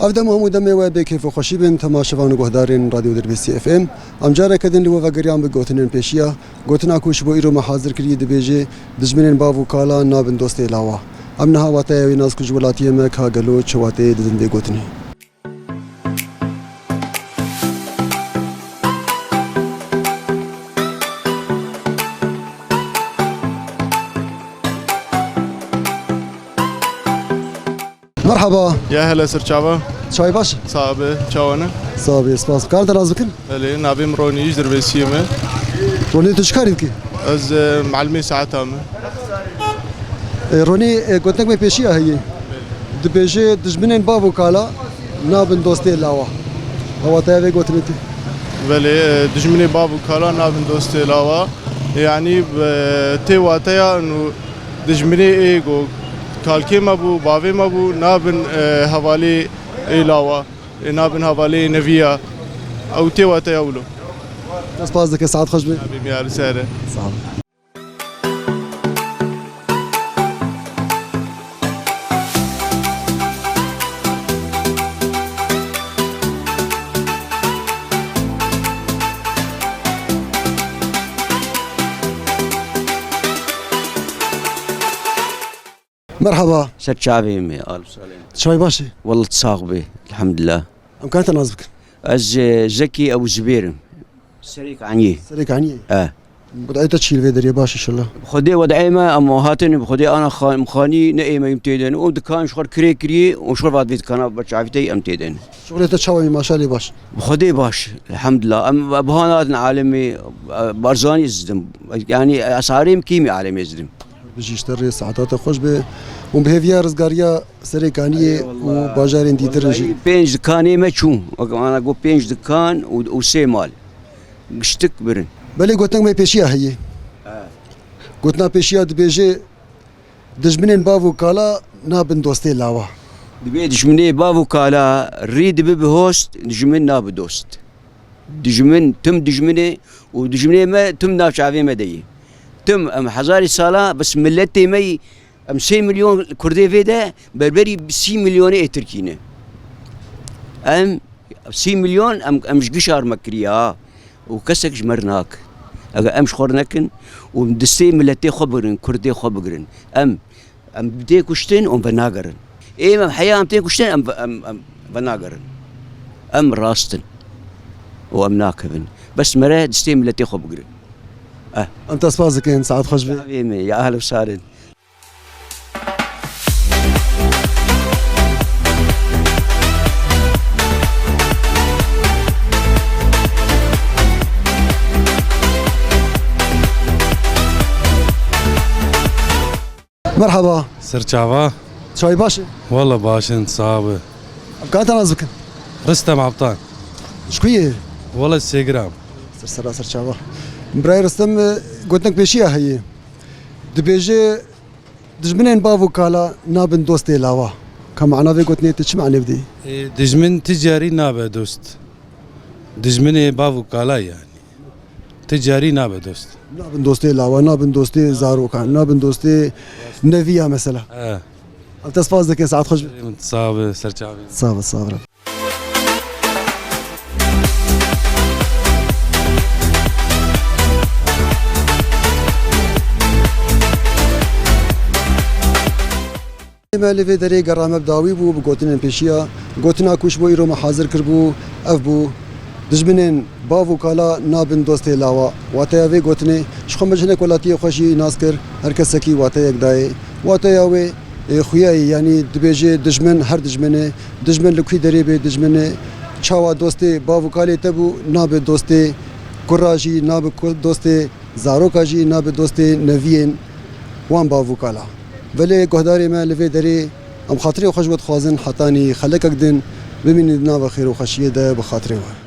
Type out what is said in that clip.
افدم هم دم و به کیف و خوشی بن تماشاوان و گهدارین رادیو دربیسی اف ام امجاره کدن لو وگریان به گوتنن پیشیا گوتنا کوش بو ایرو محاضر کری دبیجه دجمنن باو کالا نابن دوست لاوا امنها واته ویناس کوج ولاتیه ما کا گلو چواته دزنده گوتنی مرحبا يا هلا سرچاوا چای باش صعبه چاونه صافي سپاس کار دراز بکن بله نابیم رونی ایش در بسیمه رونی تو چکاری کی از معلمی ساعتامه رونی گوتنک می پیشی هی دبیجه دجمنن باو کالا نابن دوست لاوا واته و گوتنتی بله دجمنی بابو کالا نابن دوست لاوا يعني تي واتيا انه دجمني ايجو كالكي مابو بافي مابو نابن حوالي لاوا نابن حوالي نفيا او تي واتيا ولو سپاس دک ساعت خوش به بيميال ساره صح مرحبا سرچاوی می آل سالم چای باشه والله تصاغبي الحمد لله امكانت نازبك از زكي ابو زبير سريك عني سريك عني اه بدأت تشيل في دري باش ان شاء الله خدي ودعيمه اما هاتني بخدي انا مخاني نئيمه يمتيدن ودكان شغل كري كري وشغل بعد بيت كان بشعفتي امتيدن شغلة تشاوي ما شاء الله باش بخدي باش الحمد لله ام بهانات عالمي بارزاني يزدم يعني اسعارهم كيمي عالمي يزدم بيجي يشتري ساعات خوش به وبهفيا رزقاريا سريكانيه وباجارين ديترنجي بينج دكاني ما تشو انا اقول بينج دكان وسي مال قشتك برن بلي قلت لك ما بيشيا هي قلتنا بيشيا دبيجي دجمنين بافو كالا نابن دوستي لاوا دبي دجمني بافو كالا ريد بهوست دجمن ناب دوست دجمن تم دجمني ودجمني ما تم ناف شعبي مدي تم ام حزاري سالا بس ملتي مي ام 6 مليون كردي فيدا بربري 6 مليون تركينه ام 6 مليون ام شقشار مكريا وكسك جمرناك ام شخورنكن ومدستي ملتي خبرن كردي خبرن ام بدي كشتن ام بناغرن ام حياه ام كشتن ام بناغرن ام راستن وام ناكبن بس مراد دستي ملتي خبرن انت سبازك ان سعد خوش به يا اهلا وسهلا مرحبا سرچاوا چای باشه والله باشن صعبه امكانت نازبك رستم عبطان شكويه والله السيجرام سر چاوا براي رستم قلت لك بيشيا هي دبيجي دجمنين بافو كالا نابن دوستي لاوا كم معنا في قلت نيت ايش معنى بدي دجمن تجاري نابه دوست دجمن بابو كالا يعني تجاري نابه دوست نابن دوستي لاوا نابن دوستي زارو كان نابن دوستي نفيا مثلا انت سباز دك ساعات خوش صعب سرچاوي صابر مالي في دري قرامه بداوي بو بقوتنا بيشيا قوتنا كوش بو يرو محاضر كربو اف بو دجمنين بافو كالا نابن دوستي لاوا واتيا في قوتني شخو مجنك ولاتي خوشي ناسكر هركسكي واتيا يقداي واتيا وي خوياي يعني دبيجي دجمن هر دجمن لكوي دريبي دجمن چاوا دوستي بافو كالي تبو ناب دوستي كراجي ناب دوستي زاروكاجي ناب دوستي نوين وان بافو كالا ولی گهداری ما لفی داری ام خاطری خوش بود خوازن حتانی خلک اقدن ببینید ناب خیر و خشیه ده بخاطری و